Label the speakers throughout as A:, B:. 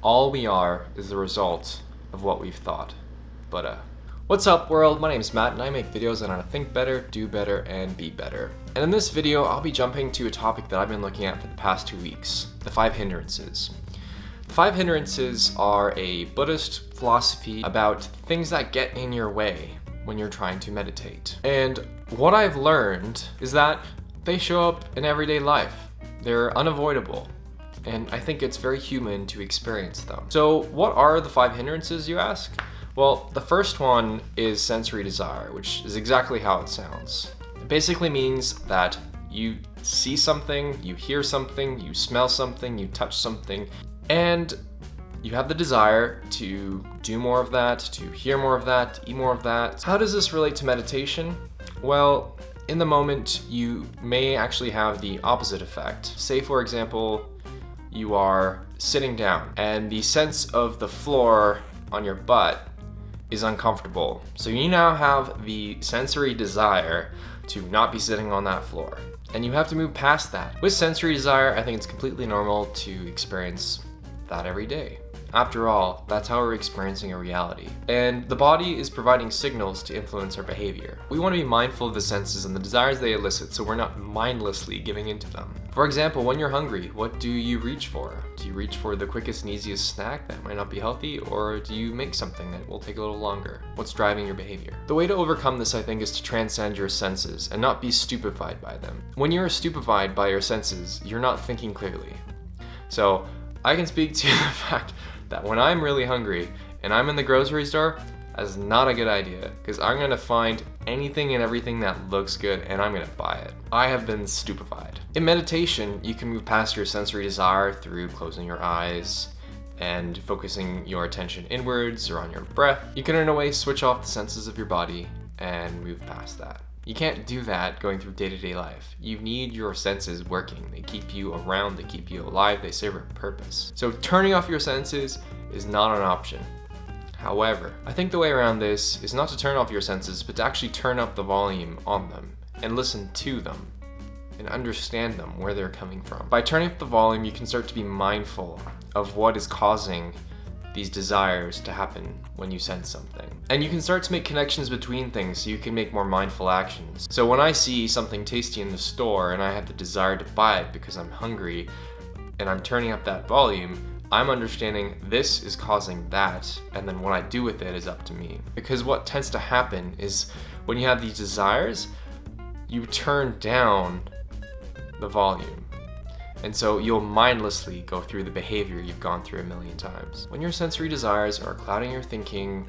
A: All we are is the result of what we've thought. What's up world? My name is Matt and I make videos on how to think better, do better, and be better. And in this video, I'll be jumping to a topic that I've been looking at for the past 2 weeks, the 5 hindrances. The 5 hindrances are a Buddhist philosophy about things that get in your way when you're trying to meditate. And what I've learned is that they show up in everyday life. They're unavoidable. And I think it's very human to experience them. So what are the 5 hindrances, you ask? Well, the first one is sensory desire, which is exactly how it sounds. It basically means that you see something, you hear something, you smell something, you touch something, and you have the desire to do more of that, to hear more of that, to eat more of that. How does this relate to meditation? Well, in the moment, you may actually have the opposite effect. Say, for example, you are sitting down and the sense of the floor on your butt is uncomfortable. So you now have the sensory desire to not be sitting on that floor. And you have to move past that. With sensory desire, I think it's completely normal to experience that every day. After all, that's how we're experiencing a reality. And the body is providing signals to influence our behavior. We want to be mindful of the senses and the desires they elicit so we're not mindlessly giving into them. For example, when you're hungry, what do you reach for? Do you reach for the quickest and easiest snack that might not be healthy, or do you make something that will take a little longer? What's driving your behavior? The way to overcome this, I think, is to transcend your senses and not be stupefied by them. When you're stupefied by your senses, you're not thinking clearly. So I can speak to the fact that when I'm really hungry and I'm in the grocery store, that's not a good idea, because I'm gonna find anything and everything that looks good and I'm gonna buy it. I have been stupefied. In meditation, you can move past your sensory desire through closing your eyes and focusing your attention inwards or on your breath. You can in a way switch off the senses of your body and move past that. You can't do that going through day-to-day life. You need your senses working. They keep you around, they keep you alive, they serve a purpose. So turning off your senses is not an option. However, I think the way around this is not to turn off your senses, but to actually turn up the volume on them and listen to them and understand them, where they're coming from. By turning up the volume, you can start to be mindful of what is causing these desires to happen when you sense something. And you can start to make connections between things so you can make more mindful actions. So when I see something tasty in the store and I have the desire to buy it because I'm hungry and I'm turning up that volume, I'm understanding this is causing that, and then what I do with it is up to me. Because what tends to happen is when you have these desires, you turn down the volume. And so you'll mindlessly go through the behavior you've gone through a million times. When your sensory desires are clouding your thinking,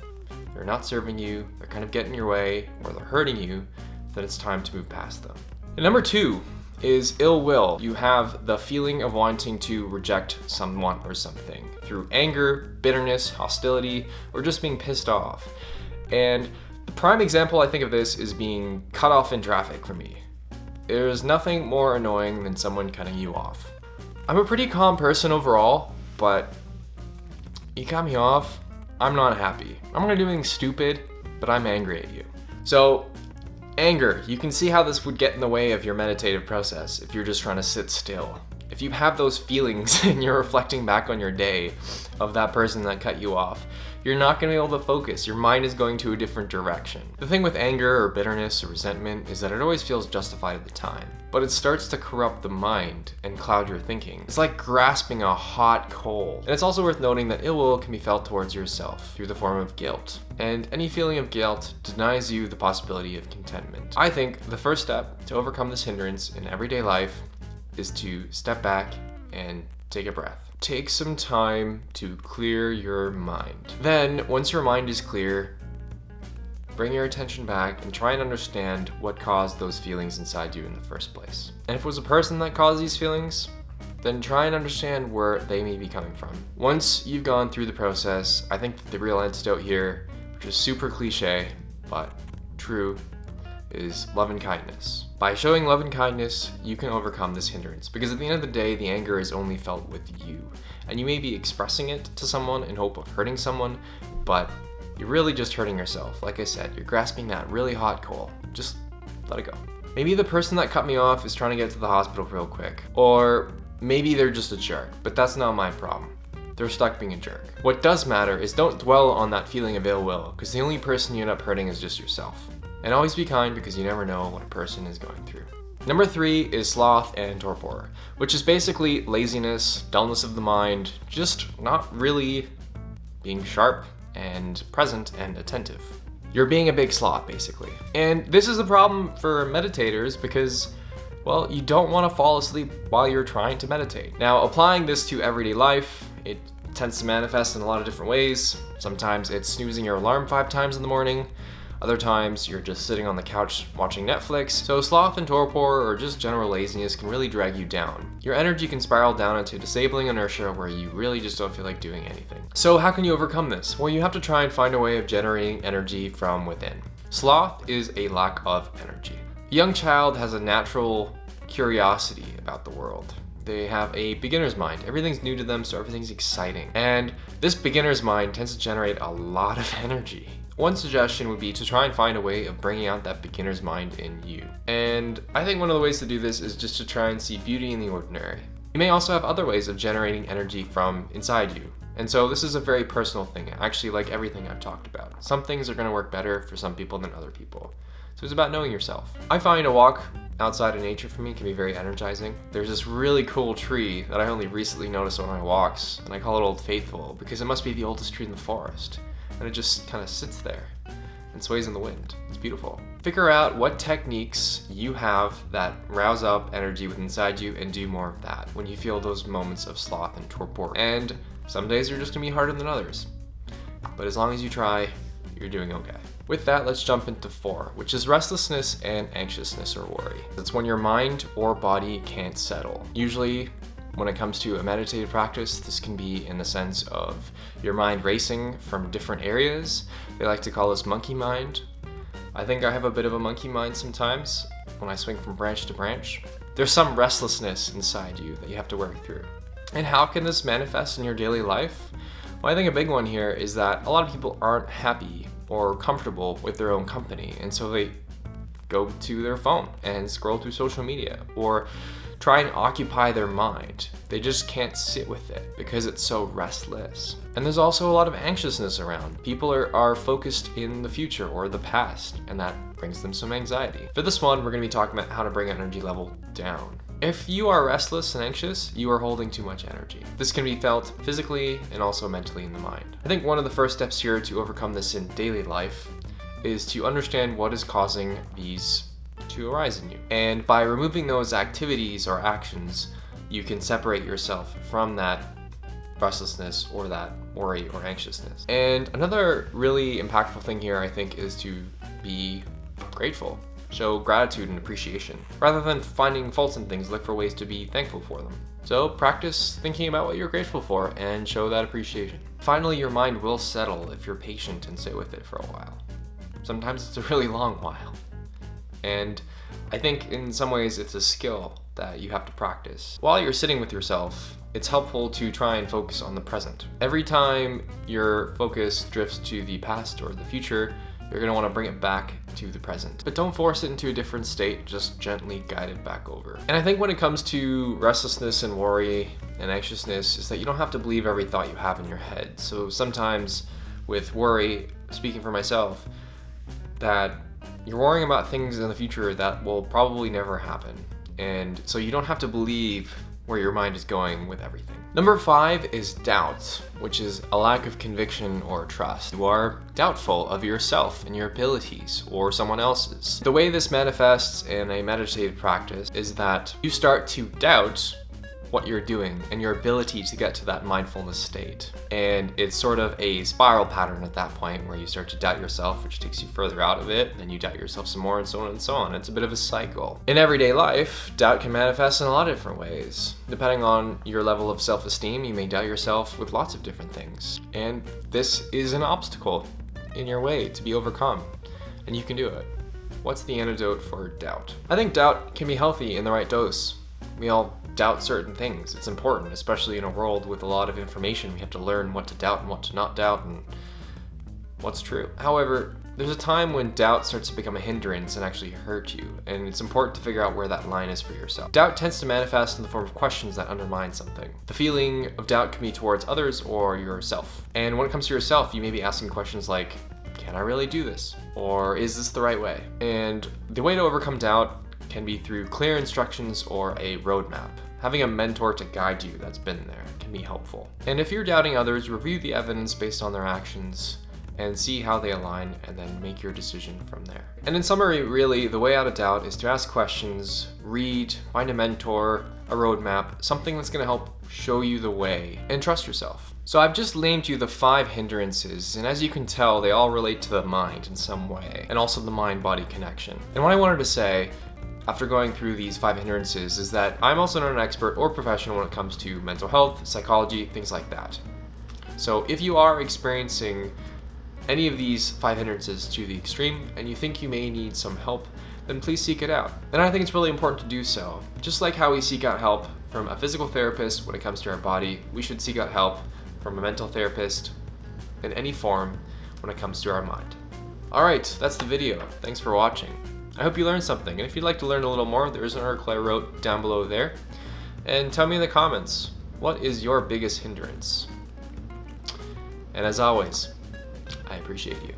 A: they're not serving you, they're kind of getting in your way, or they're hurting you, then it's time to move past them. And number 2 is ill will. You have the feeling of wanting to reject someone or something through anger, bitterness, hostility, or just being pissed off. And the prime example I think of this is being cut off in traffic for me. There's nothing more annoying than someone cutting you off. I'm a pretty calm person overall, but you cut me off, I'm not happy. I'm gonna do anything stupid, but I'm angry at you. So, anger, you can see how this would get in the way of your meditative process if you're just trying to sit still. If you have those feelings and you're reflecting back on your day of that person that cut you off, you're not going to be able to focus. Your mind is going to a different direction. The thing with anger or bitterness or resentment is that it always feels justified at the time, but it starts to corrupt the mind and cloud your thinking. It's like grasping a hot coal. And it's also worth noting that ill will can be felt towards yourself through the form of guilt. And any feeling of guilt denies you the possibility of contentment. I think the first step to overcome this hindrance in everyday life is to step back and take a breath. Take some time to clear your mind. Then, once your mind is clear, bring your attention back and try and understand what caused those feelings inside you in the first place. And if it was a person that caused these feelings, then try and understand where they may be coming from. Once you've gone through the process, I think that the real antidote here, which is super cliche, but true, is love and kindness. By showing love and kindness, you can overcome this hindrance, because at the end of the day, the anger is only felt with you. And you may be expressing it to someone in hope of hurting someone, but you're really just hurting yourself. Like I said, you're grasping that really hot coal. Just let it go. Maybe the person that cut me off is trying to get to the hospital real quick, or maybe they're just a jerk, but that's not my problem. they're stuck being a jerk. What does matter is don't dwell on that feeling of ill will, because the only person you end up hurting is just yourself. And always be kind, because you never know what a person is going through. Number 3 is sloth and torpor, which is basically laziness, dullness of the mind, just not really being sharp and present and attentive. You're being a big sloth, basically. And this is a problem for meditators because, well, you don't want to fall asleep while you're trying to meditate. Now, applying this to everyday life, it tends to manifest in a lot of different ways. Sometimes it's snoozing your alarm 5 times in the morning. Other times you're just sitting on the couch watching Netflix. So sloth and torpor or just general laziness can really drag you down. Your energy can spiral down into disabling inertia where you really just don't feel like doing anything. So how can you overcome this? Well, you have to try and find a way of generating energy from within. Sloth is a lack of energy. A young child has a natural curiosity about the world. They have a beginner's mind. Everything's new to them, so everything's exciting. And this beginner's mind tends to generate a lot of energy. One suggestion would be to try and find a way of bringing out that beginner's mind in you. And I think one of the ways to do this is just to try and see beauty in the ordinary. You may also have other ways of generating energy from inside you. And so this is a very personal thing, actually, like everything I've talked about. Some things are going to work better for some people than other people. So it's about knowing yourself. I find a walk outside of nature for me can be very energizing. There's this really cool tree that I only recently noticed on my walks, and I call it Old Faithful because it must be the oldest tree in the forest. And it just kind of sits there and sways in the wind. It's beautiful. Figure out what techniques you have that rouse up energy within inside you and do more of that when you feel those moments of sloth and torpor. And some days are just gonna be harder than others. But as long as you try, you're doing okay. With that, let's jump into 4, which is restlessness and anxiousness or worry. It's when your mind or body can't settle. Usually, when it comes to a meditative practice, this can be in the sense of your mind racing from different areas. They like to call this monkey mind. I think I have a bit of a monkey mind sometimes when I swing from branch to branch. There's some restlessness inside you that you have to work through. And how can this manifest in your daily life? Well, I think a big one here is that a lot of people aren't happy or comfortable with their own company, and so they go to their phone and scroll through social media or try and occupy their mind. They just can't sit with it because it's so restless. And there's also a lot of anxiousness around. People are focused in the future or the past, and that brings them some anxiety. For this one, we're gonna be talking about how to bring energy level down. If you are restless and anxious, you are holding too much energy. This can be felt physically and also mentally in the mind. I think one of the first steps here to overcome this in daily life is to understand what is causing these to arise in you. And by removing those activities or actions, you can separate yourself from that restlessness or that worry or anxiousness. And another really impactful thing here, I think, is to be grateful. Show gratitude and appreciation. Rather than finding faults in things, look for ways to be thankful for them. So practice thinking about what you're grateful for and show that appreciation. Finally, your mind will settle if you're patient and sit with it for a while. Sometimes it's a really long while. And I think in some ways it's a skill that you have to practice. While you're sitting with yourself, it's helpful to try and focus on the present. Every time your focus drifts to the past or the future, you're gonna wanna bring it back to the present. But don't force it into a different state, just gently guide it back over. And I think when it comes to restlessness and worry and anxiousness is that you don't have to believe every thought you have in your head. So sometimes with worry, speaking for myself, that you're worrying about things in the future that will probably never happen. And so you don't have to believe where your mind is going with everything. Number 5 is doubt, which is a lack of conviction or trust. You are doubtful of yourself and your abilities or someone else's. The way this manifests in a meditative practice is that you start to doubt what you're doing and your ability to get to that mindfulness state. And it's sort of a spiral pattern at that point where you start to doubt yourself, which takes you further out of it, then you doubt yourself some more, and so on and so on. It's a bit of a cycle. In everyday life, doubt can manifest in a lot of different ways. Depending on your level of self-esteem, you may doubt yourself with lots of different things. And this is an obstacle in your way to be overcome, and you can do it. What's the antidote for doubt? I think doubt can be healthy in the right dose. We all doubt certain things. It's important, especially in a world with a lot of information. We have to learn what to doubt and what to not doubt and what's true. However, There's a time when doubt starts to become a hindrance and actually hurt you, and it's important to figure out where that line is for yourself. Doubt tends to manifest in the form of questions that undermine something. The feeling of doubt can be towards others or yourself. And when it comes to yourself, you may be asking questions like, can I really do this? Or is this the right way? And the way to overcome doubt can be through clear instructions or a roadmap. Having a mentor to guide you that's been there can be helpful. And if you're doubting others, review the evidence based on their actions and see how they align, and then make your decision from there. And in summary, really, the way out of doubt is to ask questions, read, find a mentor, a roadmap, something that's gonna help show you the way, and trust yourself. So I've just named you the 5 hindrances, and as you can tell, they all relate to the mind in some way, and also the mind-body connection. And what I wanted to say, after going through these 5 hindrances, is that I'm also not an expert or professional when it comes to mental health, psychology, things like that. So if you are experiencing any of these 5 hindrances to the extreme and you think you may need some help, then please seek it out. And I think it's really important to do so. Just like how we seek out help from a physical therapist when it comes to our body, we should seek out help from a mental therapist in any form when it comes to our mind. Alright, that's the video. Thanks for watching. I hope you learned something, and if you'd like to learn a little more, there is an article I wrote down below there. And tell me in the comments, what is your biggest hindrance? And as always, I appreciate you.